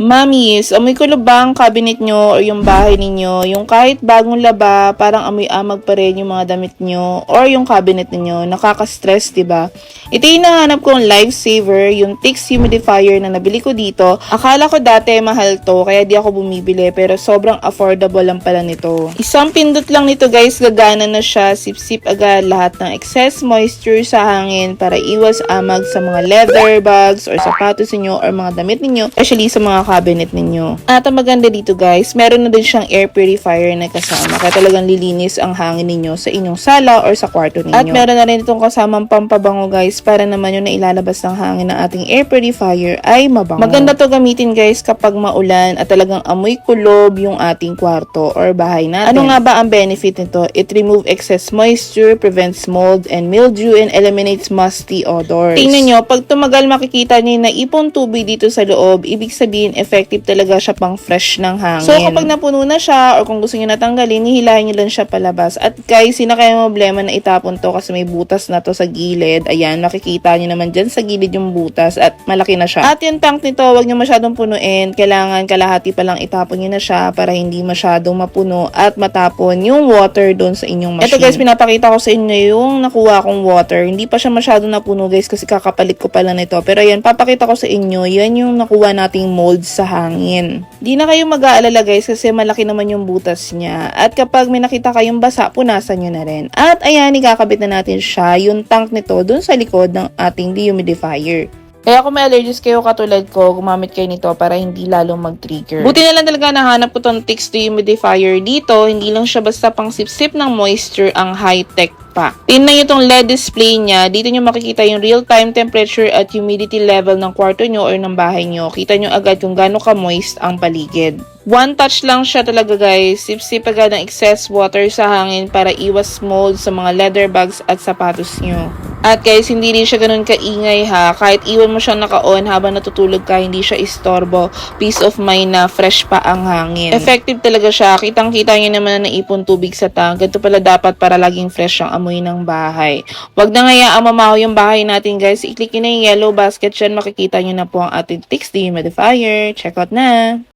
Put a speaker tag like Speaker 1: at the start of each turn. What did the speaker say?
Speaker 1: Mamis, amoy kulo ba ang cabinet nyo or yung bahay ninyo? Yung kahit bagong laba, parang amoy amag pa rin yung mga damit nyo or yung cabinet ninyo. Nakaka-stress, diba? Ito yung nahanap kong lifesaver, yung Tix humidifier na nabili ko dito. Akala ko dati mahal to, kaya di ako bumibili, pero sobrang affordable lang pala nito. Isang pindot lang nito guys, gagana na siya. Sip-sip agad lahat ng excess moisture sa hangin para iwas amag sa mga leather bags or sapatos ninyo or mga damit ninyo, especially sa mga cabinet ninyo. At ang maganda dito guys, meron na din siyang air purifier na kasama, kaya talagang lilinis ang hangin ninyo sa inyong sala or sa kwarto ninyo. At meron na rin itong kasamang pampabango guys, para naman yung nailalabas ng hangin ng ating air purifier ay mabango. Maganda to gamitin guys kapag maulan at talagang amoy kulob yung ating kwarto or bahay natin. Ano nga ba ang benefit nito? It remove excess moisture, prevents mold and mildew, and eliminates musty odors. Tingnan nyo, pag tumagal makikita nyo na ipon tubig dito sa loob, ibig sabihin effective talaga siya pang fresh ng hangin. So kapag napuno na siya or kung gusto niyo natanggalin, hihilahin niyo lang siya palabas. At guys, hindi na kayo problema na itapon to kasi may butas na to sa gilid. Ayan, makikita niyo naman dyan sa gilid yung butas at malaki na siya. At yung tank nito, wag niyo masyadong punuin. Kailangan kalahati pa lang itapon niyo na siya para hindi masyadong mapuno at matapon yung water doon sa inyong machine. Ito guys, pinapakita ko sa inyo yung nakuha kong water. Hindi pa siya masyadong napuno guys kasi kakapalit ko pala nito. Pero ayan, papakita ko sa inyo, yan yung nakuha nating mold sa hangin. Di na kayo mag-aalala guys kasi malaki naman yung butas niya. At kapag may nakita kayong basa, punasan nyo na rin. At ayan, ikakabit na natin siya, yung tank nito, dun sa likod ng ating dehumidifier. Kaya kung may allergies kayo katulad ko, gumamit kayo nito para hindi lalong mag-trigger. Buti na lang talaga nahanap ko tong Tix dehumidifier dito. Hindi lang siya basta pang sip-sip ng moisture, ang high-tech pa. Tingnan nyo itong LED display niya. Dito nyo makikita yung real-time temperature at humidity level ng kwarto nyo or ng bahay nyo. Kita nyo agad kung gaano ka-moist ang paligid. One touch lang siya talaga guys. Sip-sip agad ng excess water sa hangin para iwas mold sa mga leather bags at sapatos nyo. At guys, hindi rin siya ganun kaingay ha. Kahit iwan mo siyang naka-on habang natutulog ka, hindi siya istorbo. Peace of mind na fresh pa ang hangin. Effective talaga siya. Kitang-kita nyo naman na naipon tubig sa tank. Ganito pala dapat para laging fresh ang amoy ng bahay. Huwag na ngayaang mamaho yung bahay natin guys. I-click nyo na yung yellow basket dyan. Makikita nyo na po ang ating Tix dehumidifier. Check out na!